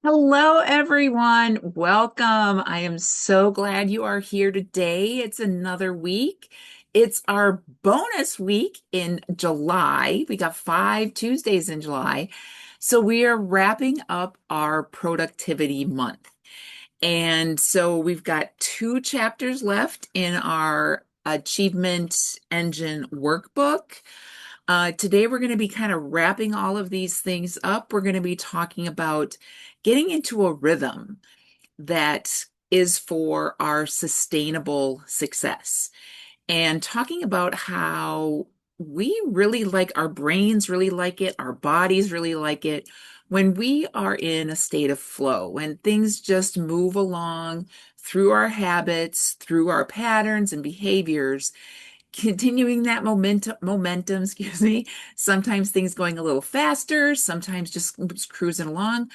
Hello, everyone. Welcome. I am so glad you are here today. It's another week. It's our bonus week in July. We got 5 Tuesdays in July. So we are wrapping up our productivity month. And so we've got 2 chapters left in our Achievement Engine workbook. Today, we're going to be kind of wrapping all of these things up. We're going to be talking about getting into a rhythm that is for our sustainable success and talking about how we really like our brains really like it, our bodies really like it when we are in a state of flow, when things just move along through our habits, through our patterns and behaviors, continuing that momentum, excuse me. Sometimes things going a little faster, sometimes just cruising along,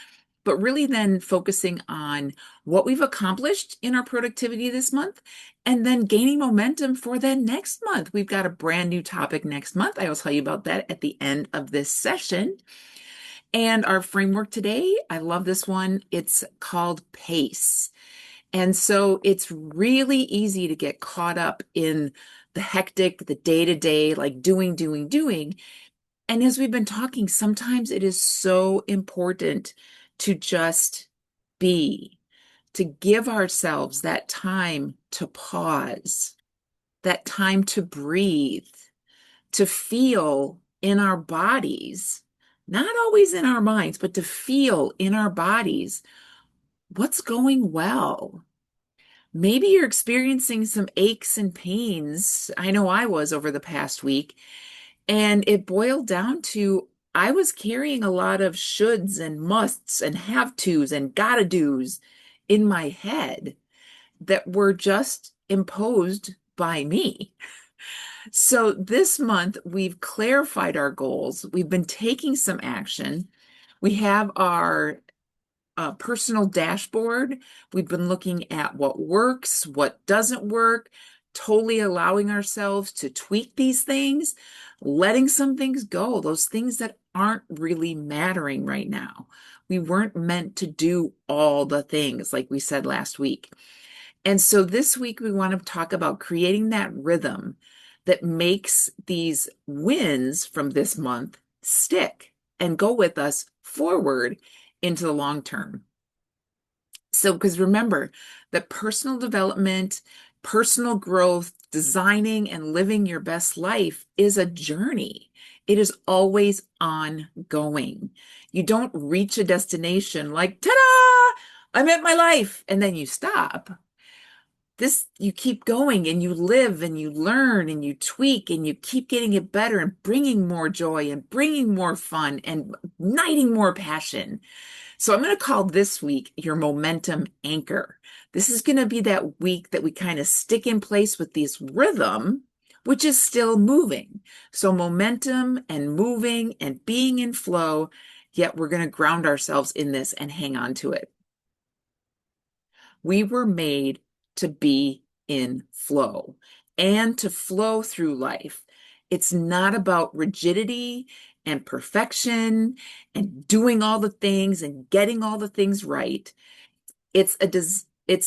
but really then focusing on what we've accomplished in our productivity this month and then gaining momentum for that next month. We've got a brand new topic next month. I will tell you about that at the end of this session. And our framework today, I love this one. It's called PACE. And so it's really easy to get caught up in the hectic, the day to day, like doing. And as we've been talking, sometimes it is so important to just be, to give ourselves that time to pause, that time to breathe, to feel in our bodies, not always in our minds, but to feel in our bodies what's going well. Maybe you're experiencing some aches and pains. I know I was over the past week, and it boiled down to I was carrying a lot of shoulds and musts and have tos and gotta dos in my head that were just imposed by me. So this month, we've clarified our goals. We've been taking some action. We have our personal dashboard. We've been looking at what works, what doesn't work, totally allowing ourselves to tweak these things, letting some things go, those things that aren't really mattering right now. We weren't meant to do all the things like we said last week. And so this week, we want to talk about creating that rhythm that makes these wins from this month stick and go with us forward into the long term. So, because remember that personal development, personal growth, designing and living your best life is a journey. It is always ongoing. You don't reach a destination like, ta-da, I met my life, and then you stop. You keep going and you live and you learn and you tweak and you keep getting it better and bringing more joy and bringing more fun and igniting more passion. So I'm going to call this week your momentum anchor. This is going to be that week that we kind of stick in place with this rhythm, which is still moving. So momentum and moving and being in flow, yet we're going to ground ourselves in this and hang on to it. We were made to be in flow and to flow through life. It's not about rigidity and perfection and doing all the things and getting all the things right. It's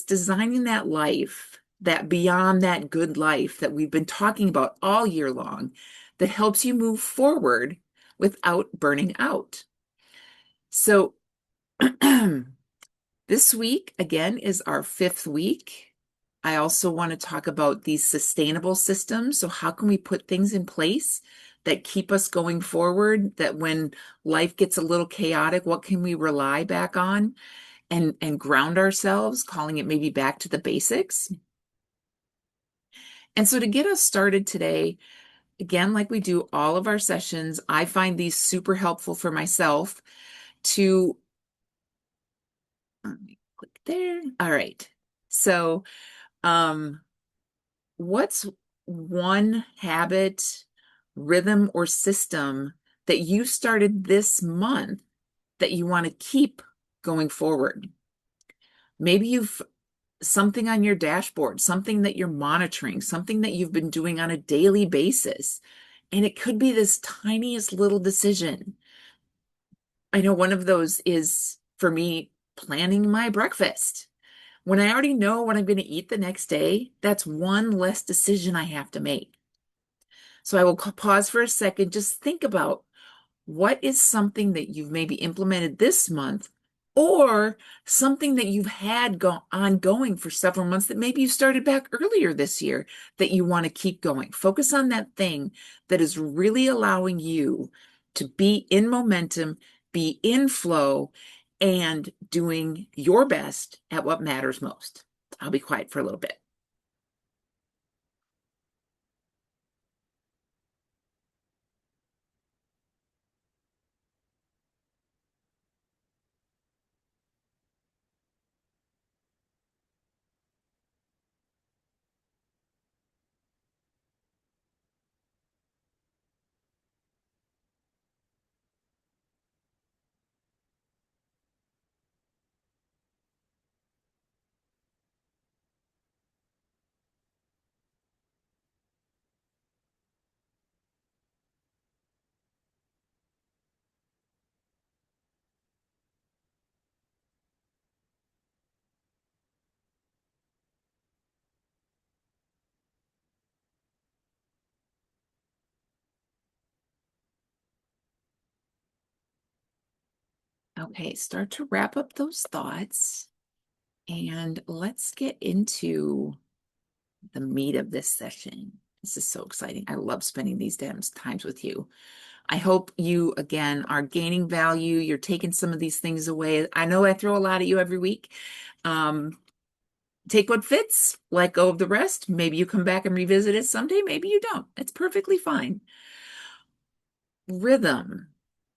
designing that life, that beyond that good life that we've been talking about all year long, that helps you move forward without burning out. So this week, again, is our 5th week. I also want to talk about these sustainable systems. So, how can we put things in place that keep us going forward? That when life gets a little chaotic, what can we rely back on and ground ourselves, calling it maybe back to the basics? And so, to get us started today, again, like we do all of our sessions, I find these super helpful for myself to let me click there. All right. So, um, what's one habit, rhythm, or system that you started this month that you want to keep going forward? Maybe you've something on your dashboard, something that you're monitoring, something that you've been doing on a daily basis. And it could be this tiniest little decision. I know one of those is for me planning my breakfast. When I already know what I'm going to eat the next day, that's one less decision I have to make. So I will pause for a second, just think about what is something that you've maybe implemented this month or something that you've had ongoing for several months that maybe you started back earlier this year that you want to keep going. Focus on that thing that is really allowing you to be in momentum, be in flow, and doing your best at what matters most. I'll be quiet for a little bit. Okay, start to wrap up those thoughts and let's get into the meat of this session. This is so exciting. I love spending these times with you. I hope you, again, are gaining value. You're taking some of these things away. I know I throw a lot at you every week. Um, Take what fits, let go of the rest. Maybe you come back and revisit it someday. Maybe you don't. It's perfectly fine. Rhythm.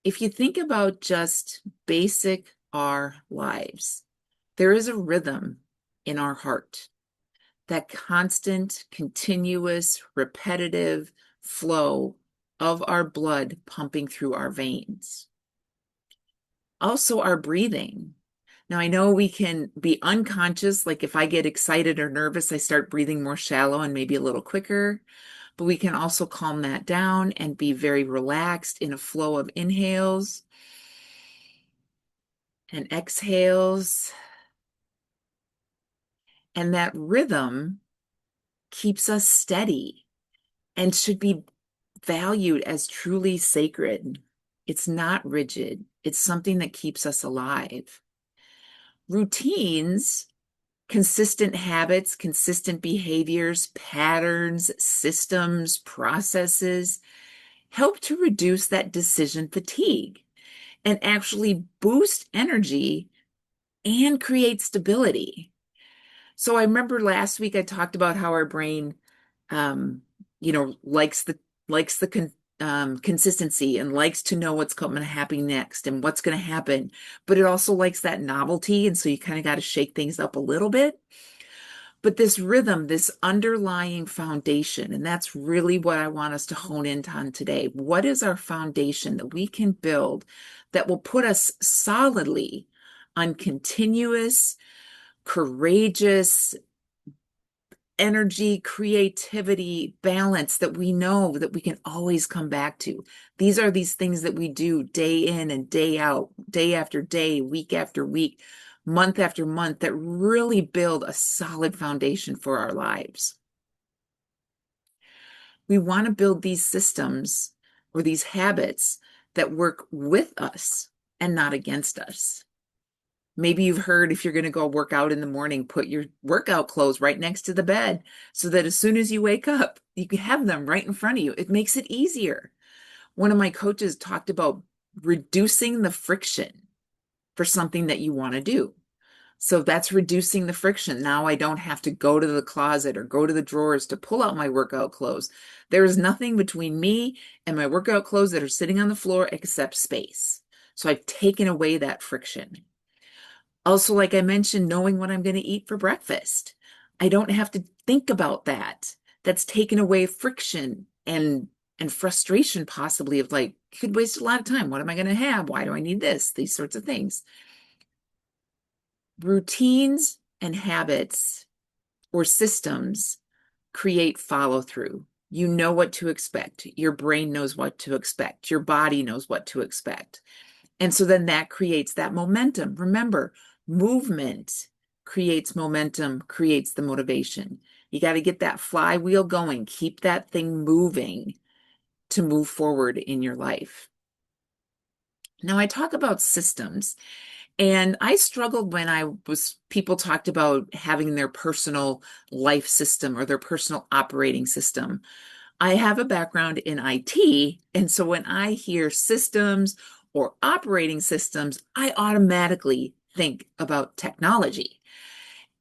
If you think about just basic our lives, there is a rhythm in our heart, that constant, continuous, repetitive flow of our blood pumping through our veins. Also, our breathing. Now, I know we can be unconscious, like if I get excited or nervous, I start breathing more shallow and maybe a little quicker, but we can also calm that down and be very relaxed in a flow of inhales and exhales. And that rhythm keeps us steady and should be valued as truly sacred. It's not rigid. It's something that keeps us alive. Routines, consistent habits, consistent behaviors, patterns, systems, processes help to reduce that decision fatigue and actually boost energy and create stability. So I remember last week I talked about how our brain, um, likes the consistency and likes to know what's going to happen next and what's going to happen, but it also likes that novelty, and so you kind of got to shake things up a little bit. But this rhythm, this underlying foundation, and that's really what I want us to hone in on today. What is our foundation that we can build that will put us solidly on continuous, courageous energy, creativity, balance that we know that we can always come back to? These are these things that we do day in and day out, day after day, week after week, month after month, that really build a solid foundation for our lives. We want to build these systems or these habits that work with us and not against us. Maybe you've heard, if you're going to go work out in the morning, put your workout clothes right next to the bed so that as soon as you wake up, you can have them right in front of you. It makes it easier. One of my coaches talked about reducing the friction for something that you want to do. So that's reducing the friction. Now I don't have to go to the closet or go to the drawers to pull out my workout clothes. There is nothing between me and my workout clothes that are sitting on the floor except space. So I've taken away that friction. Also, like I mentioned, knowing what I'm going to eat for breakfast. I don't have to think about that. That's taken away friction and frustration, possibly, of like, could waste a lot of time. What am I going to have? Why do I need this? These sorts of things. Routines and habits or systems create follow through. You know what to expect. Your brain knows what to expect. Your body knows what to expect. And so then that creates that momentum. Remember, Movement creates momentum, creates the motivation. You got to get that flywheel going, keep that thing moving to move forward in your life. Now, I talk about systems, and I struggled when people talked about having their personal life system or their personal operating system. I have a background in IT, and so when I hear systems or operating systems, I automatically think about technology.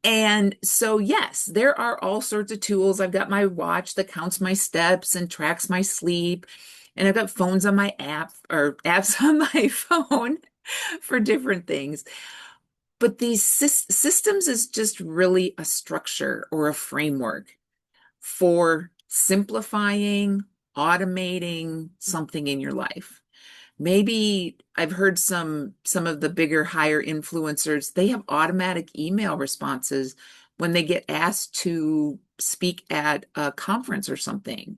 And so, yes, there are all sorts of tools. I've got my watch that counts my steps and tracks my sleep. And I've got phones on my app or apps on my phone for different things. But these systems is just really a structure or a framework for simplifying, automating something in your life. Maybe I've heard some of the bigger, higher influencers, they have automatic email responses when they get asked to speak at a conference or something,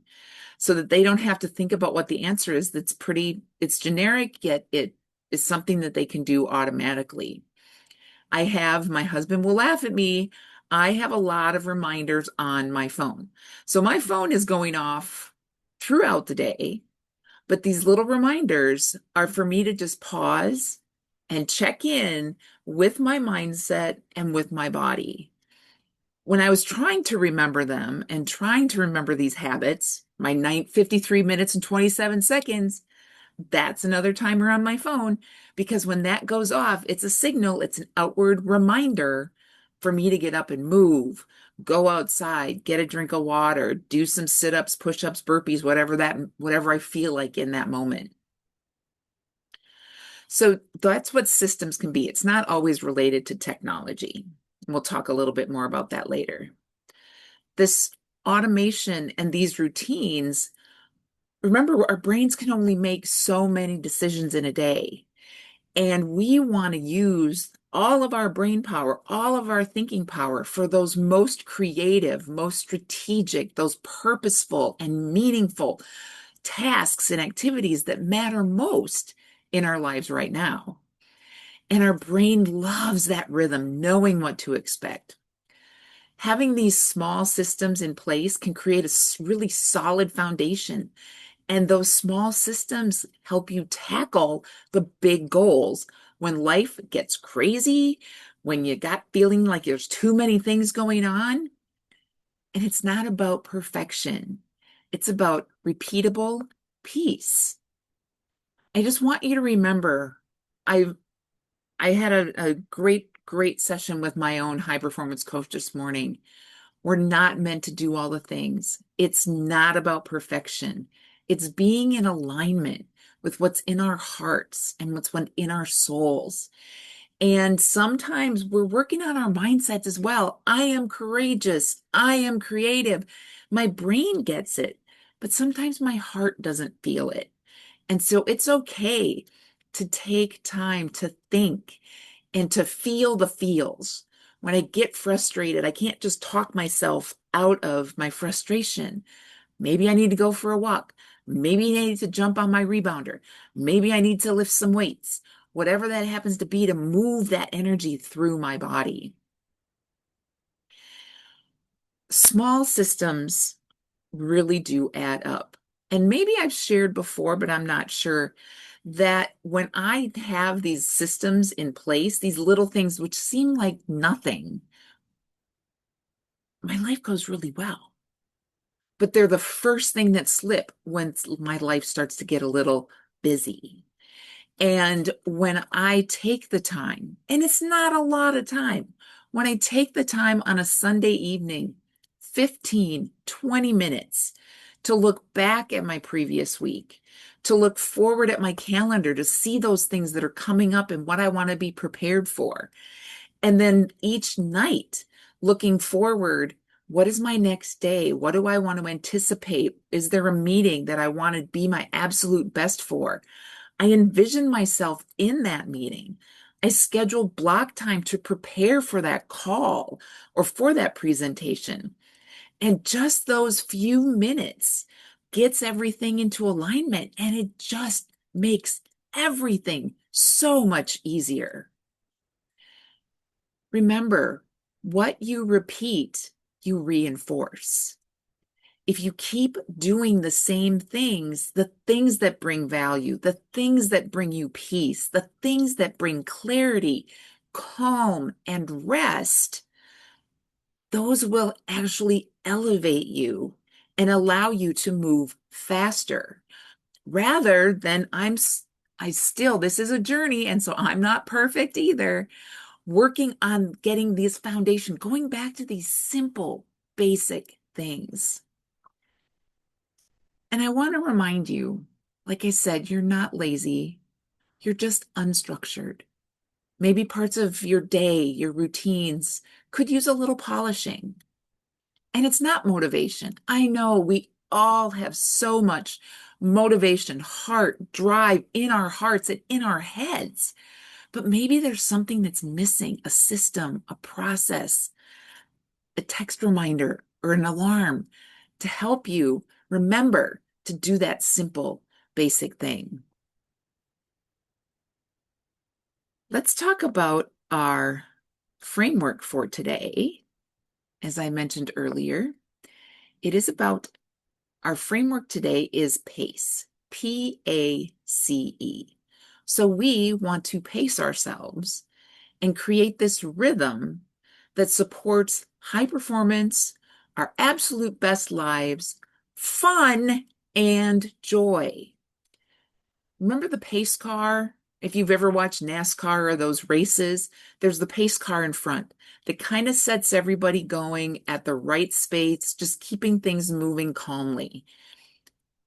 so that they don't have to think about what the answer is. It's generic, yet it is something that they can do automatically. My husband will laugh at me. I have a lot of reminders on my phone. So my phone is going off throughout the day, but these little reminders are for me to just pause and check in with my mindset and with my body. When I was trying to remember them and trying to remember these habits, my 53 minutes and 27 seconds, that's another timer on my phone, because when that goes off, it's a signal, it's an outward reminder for me to get up and move, go outside, get a drink of water, do some sit-ups, push-ups, burpees, whatever I feel like in that moment. So that's what systems can be. It's not always related to technology. We'll talk a little bit more about that later. This automation and these routines, remember, our brains can only make so many decisions in a day. And we want to use all of our brain power, all of our thinking power for those most creative, most strategic, those purposeful and meaningful tasks and activities that matter most in our lives right now. And our brain loves that rhythm, knowing what to expect. Having these small systems in place can create a really solid foundation. And those small systems help you tackle the big goals when life gets crazy, when you got feeling like there's too many things going on. And it's not about perfection. It's about repeatable peace. I just want you to remember, I I had a great session with my own high performance coach this morning. We're not meant to do all the things. It's not about perfection. It's being in alignment with what's in our hearts and what's in our souls. And sometimes we're working on our mindsets as well. I am courageous. I am creative. My brain gets it, but sometimes my heart doesn't feel it. And so it's okay to take time to think and to feel the feels. When I get frustrated, I can't just talk myself out of my frustration. Maybe I need to go for a walk. Maybe I need to jump on my rebounder. Maybe I need to lift some weights. Whatever that happens to be, to move that energy through my body. Small systems really do add up. And maybe I've shared before, but I'm not sure, that when I have these systems in place, these little things which seem like nothing, my life goes really well. But they're the first thing that slip when my life starts to get a little busy. And when I take the time, and it's not a lot of time, when I take the time on a Sunday evening, 15, 20 minutes, to look back at my previous week, to look forward at my calendar, to see those things that are coming up and what I want to be prepared for. And then each night, looking forward, what is my next day? What do I want to anticipate? Is there a meeting that I want to be my absolute best for? I envision myself in that meeting. I schedule block time to prepare for that call or for that presentation. And just those few minutes gets everything into alignment, and it just makes everything so much easier. Remember, what you repeat, you reinforce. If you keep doing the same things, the things that bring value, the things that bring you peace, the things that bring clarity, calm, and rest, those will actually elevate you and allow you to move faster rather than I still, this is a journey, and so I'm not perfect either, working on getting this foundation, going back to these simple, basic things. And I want to remind you, like I said, you're not lazy. You're just unstructured. Maybe parts of your day, your routines could use a little polishing. And it's not motivation. I know we all have so much motivation, heart, drive in our hearts and in our heads. But maybe there's something that's missing, a system, a process, a text reminder, or an alarm to help you remember to do that simple, basic thing. Let's talk about our framework for today. As I mentioned earlier, it is about our framework today is PACE, P-A-C-E. So we want to pace ourselves and create this rhythm that supports high performance, our absolute best lives, fun, and joy. Remember the pace car? If you've ever watched NASCAR or those races, there's the pace car in front that kind of sets everybody going at the right space, just keeping things moving calmly.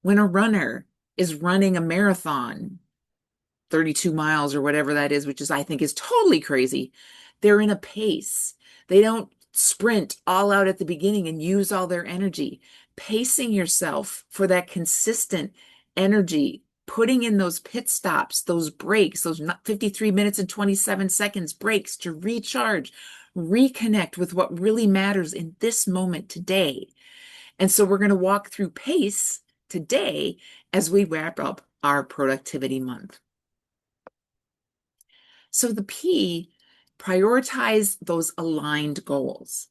When a runner is running a marathon, 32 miles or whatever that is, which is, I think, is totally crazy. They're in a pace. They don't sprint all out at the beginning and use all their energy. Pacing yourself for that consistent energy, putting in those pit stops, those breaks, those 53 minutes and 27 seconds breaks to recharge, reconnect with what really matters in this moment today. And so we're going to walk through PACE today as we wrap up our productivity month. So the P, prioritize those aligned goals.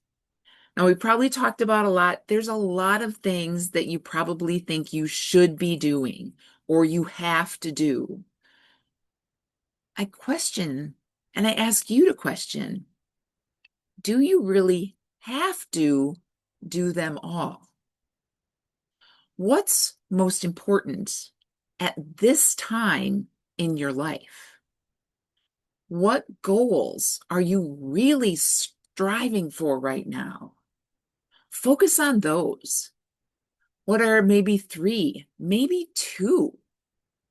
Now, we probably talked about a lot. There's a lot of things that you probably think you should be doing or you have to do. I question, and I ask you to question, do you really have to do them all? What's most important at this time in your life? What goals are you really striving for right now? Focus on those. What are maybe three, maybe two?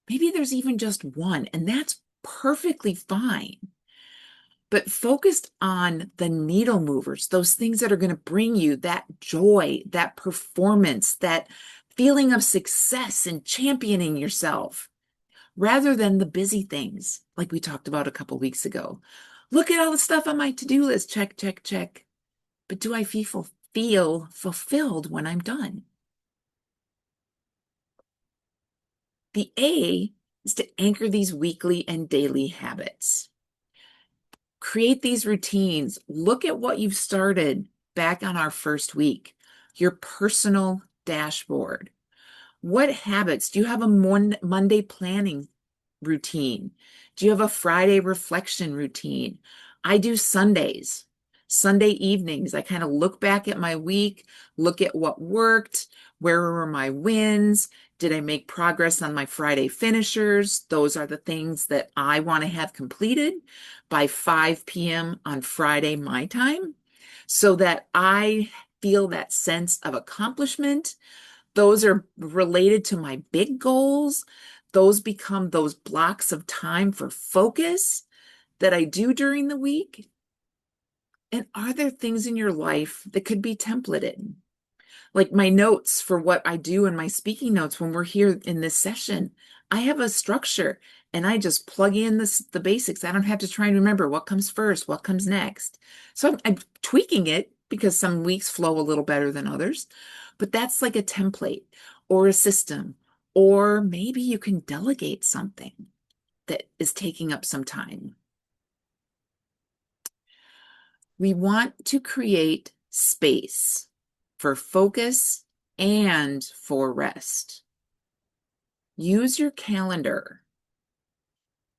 Maybe there's even just one, and that's perfectly fine. But focused on the needle movers, those things that are going to bring you that joy, that performance, that feeling of success and championing yourself, rather than the busy things like we talked about a couple weeks ago. Look at all the stuff on my to-do list. Check, check, check. But do I feel fulfilled when I'm done? The A is to anchor these weekly and daily habits. Create these routines. Look at what you've started back on our first week, your personal dashboard. What habits? Do you have a Monday planning routine? Do you have a Friday reflection routine? I do Sundays, Sunday evenings. I kind of look back at my week, look at what worked, where were my wins? Did I make progress on my Friday finishers? Those are the things that I want to have completed by 5 p.m. on Friday, my time, so that I feel that sense of accomplishment. Those are related to my big goals. Those become those blocks of time for focus that I do during the week. And are there things in your life that could be templated? Like my notes for what I do in my speaking notes when we're here in this session, I have a structure and I just plug in the basics. I don't have to try and remember what comes first, what comes next. So I'm tweaking it because some weeks flow a little better than others, but that's like a template or a system, or maybe you can delegate something that is taking up some time. We want to create space for focus and for rest. Use your calendar.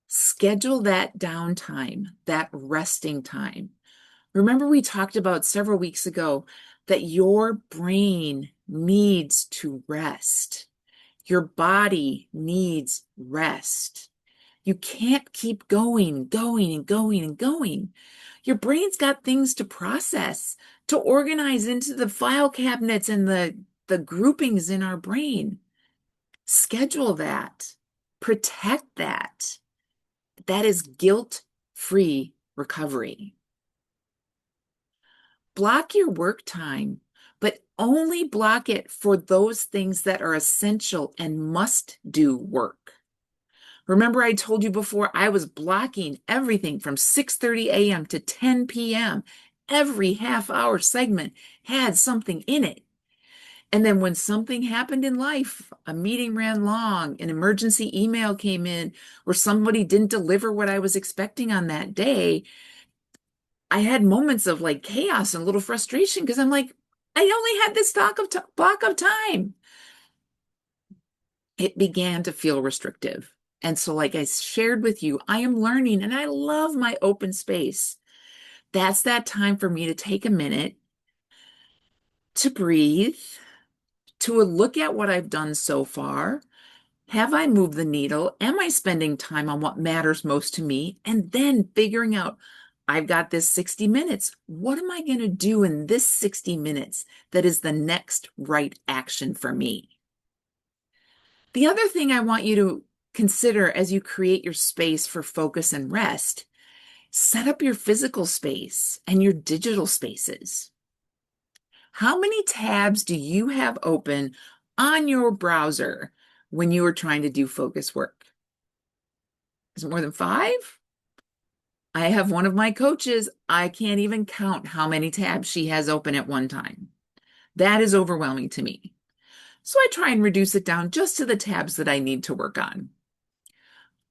Schedule that downtime, that resting time. Remember, we talked about several weeks ago that your brain needs to rest. Your body needs rest. You can't keep going, going, and going, and going. Your brain's got things to process, to organize into the file cabinets and the groupings in our brain. Schedule that. Protect that. That is guilt-free recovery. Block your work time, but only block it for those things that are essential and must do work. Remember, I told you before, I was blocking everything from 6:30 a.m. to 10 p.m. Every half-hour segment had something in it. And then when something happened in life, a meeting ran long, an emergency email came in, or somebody didn't deliver what I was expecting on that day, I had moments of like chaos and a little frustration because I'm like, I only had this block of time. It began to feel restrictive. And so, like I shared with you, I am learning and I love my open space. That's that time for me to take a minute to breathe, to look at what I've done so far. Have I moved the needle? Am I spending time on what matters most to me? And then figuring out, I've got this 60 minutes. What am I going to do in this 60 minutes that is the next right action for me? The other thing I want you to consider as you create your space for focus and rest, set up your physical space and your digital spaces. How many tabs do you have open on your browser when you are trying to do focus work? Is it more than 5? I have one of my coaches, I can't even count how many tabs she has open at one time. That is overwhelming to me. So I try and reduce it down just to the tabs that I need to work on.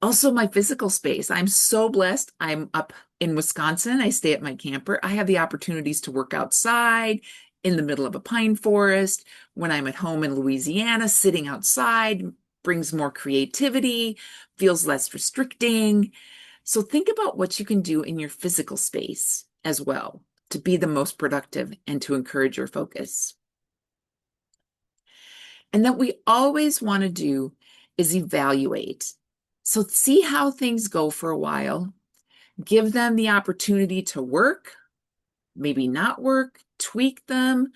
Also, my physical space. I'm so blessed. I'm up in Wisconsin. I stay at my camper. I have the opportunities to work outside in the middle of a pine forest. When I'm at home in Louisiana, sitting outside brings more creativity, feels less restricting. So think about what you can do in your physical space as well to be the most productive and to encourage your focus. And that we always want to do is evaluate. So see how things go for a while. Give them the opportunity to work, maybe not work, tweak them.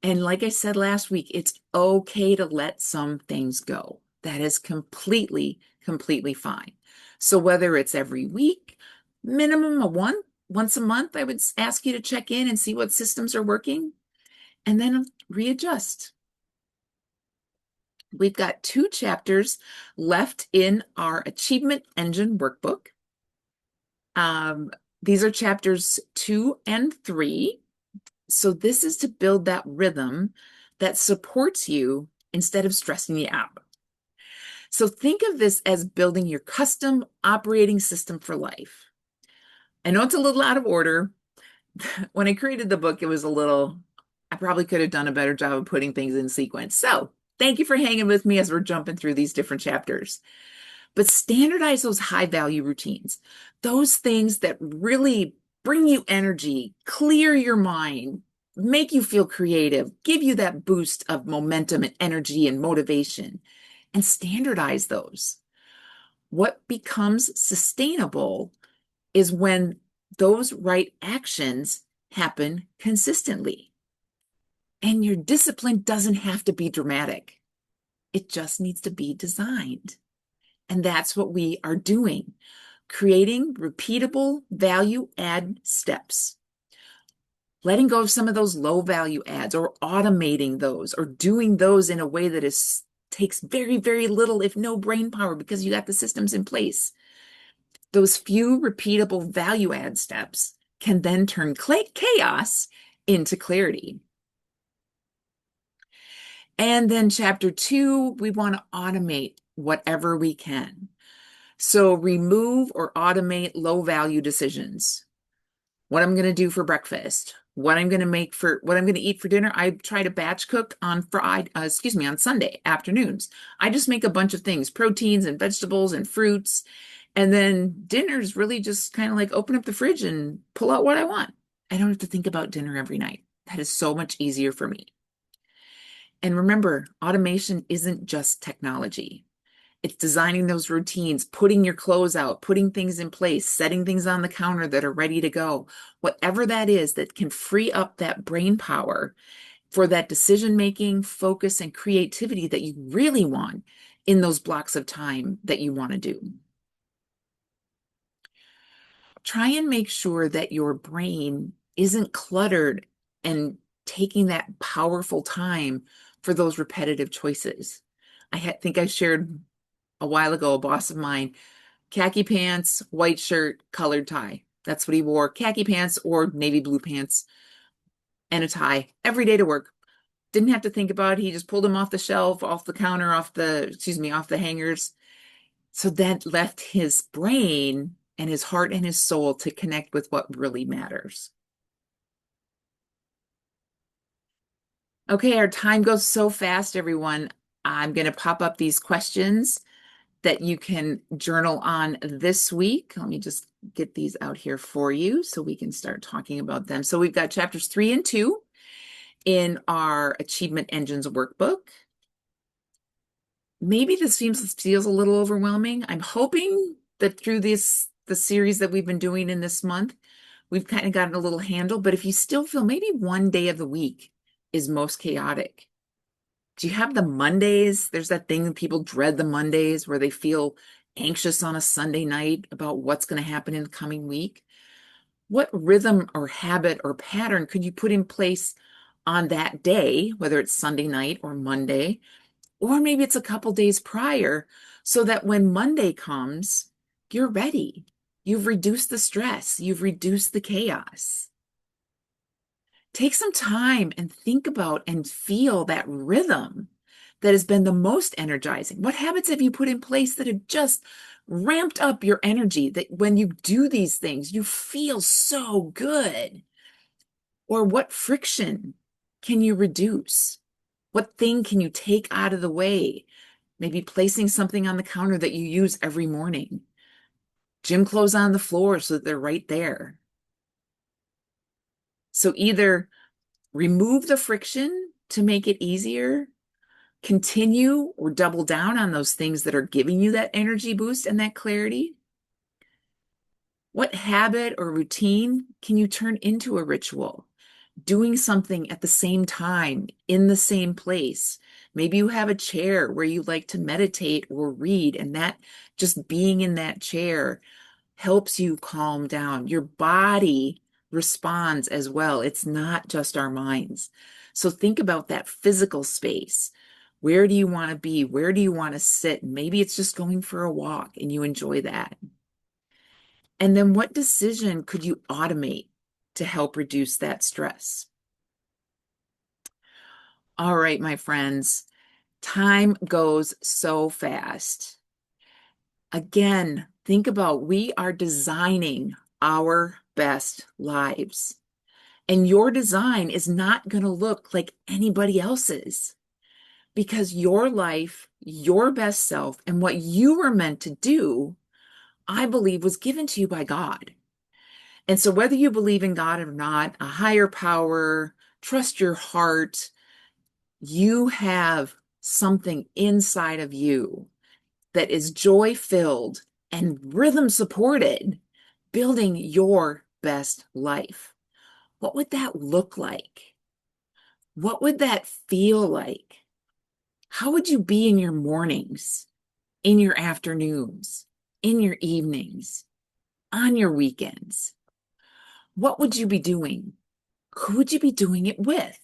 And like I said last week, it's okay to let some things go. That is completely, completely fine. So whether it's every week, minimum of once a month, I would ask you to check in and see what systems are working and then readjust. We've got 2 chapters left in our Achievement Engine workbook. These are chapters 2 and 3. So this is to build that rhythm that supports you instead of stressing you out. So think of this as building your custom operating system for life. I know it's a little out of order. When I created the book, I probably could have done a better job of putting things in sequence. So thank you for hanging with me as we're jumping through these different chapters. But standardize those high value routines, those things that really bring you energy, clear your mind, make you feel creative, give you that boost of momentum and energy and motivation, and standardize those. What becomes sustainable is when those right actions happen consistently. And your discipline doesn't have to be dramatic. It just needs to be designed. And that's what we are doing, creating repeatable value add steps, letting go of some of those low value adds or automating those or doing those in a way that takes very, very little, if no brain power because you got the systems in place. Those few repeatable value add steps can then turn chaos into clarity. And then chapter 2, we want to automate whatever we can. So remove or automate low value decisions. what I'm going to do for breakfast, what I'm going to eat for dinner. I try to batch cook on on Sunday afternoons. I just make a bunch of things, proteins and vegetables and fruits. And then dinner's really just kind of like open up the fridge and pull out what I want. I don't have to think about dinner every night. That is so much easier for me. And remember, automation isn't just technology. It's designing those routines, putting your clothes out, putting things in place, setting things on the counter that are ready to go. Whatever that is that can free up that brain power for that decision making, focus, and creativity that you really want in those blocks of time that you want to do. Try and make sure that your brain isn't cluttered and taking that powerful time for those repetitive choices. Think I shared a while ago, a boss of mine, khaki pants, white shirt, colored tie. That's what he wore, khaki pants or navy blue pants and a tie every day to work. Didn't have to think about it. He just pulled them off the shelf, off the counter, off the hangers. So that left his brain and his heart and his soul to connect with what really matters. Okay, our time goes so fast, everyone. I'm going to pop up these questions that you can journal on this week. Let me just get these out here for you so we can start talking about them. So we've got chapters 3 and 2 in our Achievement Engines workbook. Maybe this feels a little overwhelming. I'm hoping that through the series that we've been doing in this month, we've kind of gotten a little handle. But if you still feel maybe one day of the week is most chaotic, do you have the Mondays? There's that thing that people dread, the Mondays where they feel anxious on a Sunday night about what's going to happen in the coming week. What rhythm or habit or pattern could you put in place on that day, whether it's Sunday night or Monday, or maybe it's a couple days prior, so that when Monday comes, you're ready. You've reduced the stress, you've reduced the chaos. Take some time and think about and feel that rhythm that has been the most energizing. What habits have you put in place that have just ramped up your energy, that when you do these things, you feel so good? Or what friction can you reduce? What thing can you take out of the way? Maybe placing something on the counter that you use every morning. Gym clothes on the floor so that they're right there. So either remove the friction to make it easier, continue or double down on those things that are giving you that energy boost and that clarity. What habit or routine can you turn into a ritual? Doing something at the same time in the same place. Maybe you have a chair where you like to meditate or read, and that just being in that chair helps you calm down. Your body responds as well. It's not just our minds. So think about that physical space. Where do you want to be? Where do you want to sit? Maybe it's just going for a walk and you enjoy that. And then what decision could you automate to help reduce that stress? All right, my friends, time goes so fast. Again, think about we are designing our best lives. And your design is not going to look like anybody else's because your life, your best self, and what you were meant to do, I believe, was given to you by God. And so, whether you believe in God or not, a higher power, trust your heart, you have something inside of you that is joy filled and rhythm supported, building your best life. What would that look like? What would that feel like? How would you be in your mornings, in your afternoons, in your evenings, on your weekends? What would you be doing? Who would you be doing it with?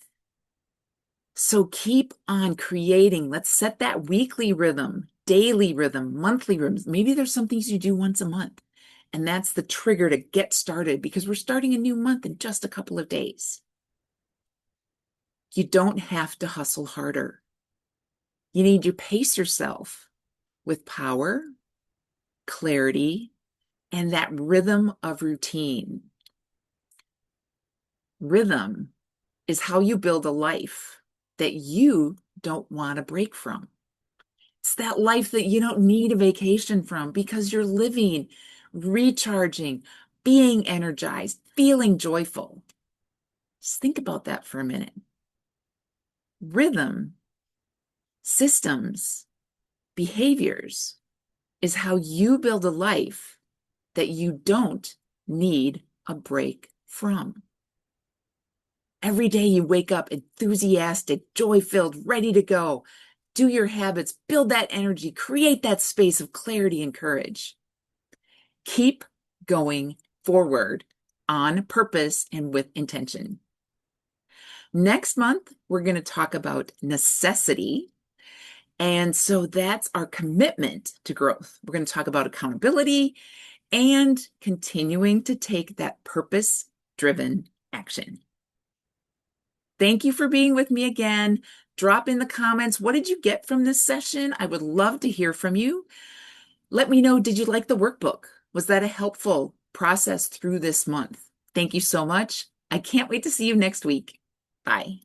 So keep on creating. Let's set that weekly rhythm, daily rhythm, monthly rhythms. Maybe there's some things you do once a month, and that's the trigger to get started because we're starting a new month in just a couple of days. You don't have to hustle harder. You need to pace yourself with power, clarity, and that rhythm of routine. Rhythm is how you build a life that you don't want to break from. It's that life that you don't need a vacation from because you're living, recharging, being energized, feeling joyful. Just think about that for a minute. Rhythm, systems, behaviors is how you build a life that you don't need a break from. Every day you wake up enthusiastic, joy-filled, ready to go. Do your habits, build that energy, create that space of clarity and courage. Keep going forward on purpose and with intention. Next month, we're going to talk about necessity. And so that's our commitment to growth. We're going to talk about accountability and continuing to take that purpose-driven action. Thank you for being with me again. Drop in the comments. What did you get from this session? I would love to hear from you. Let me know, did you like the workbook? Was that a helpful process through this month? Thank you so much. I can't wait to see you next week. Bye.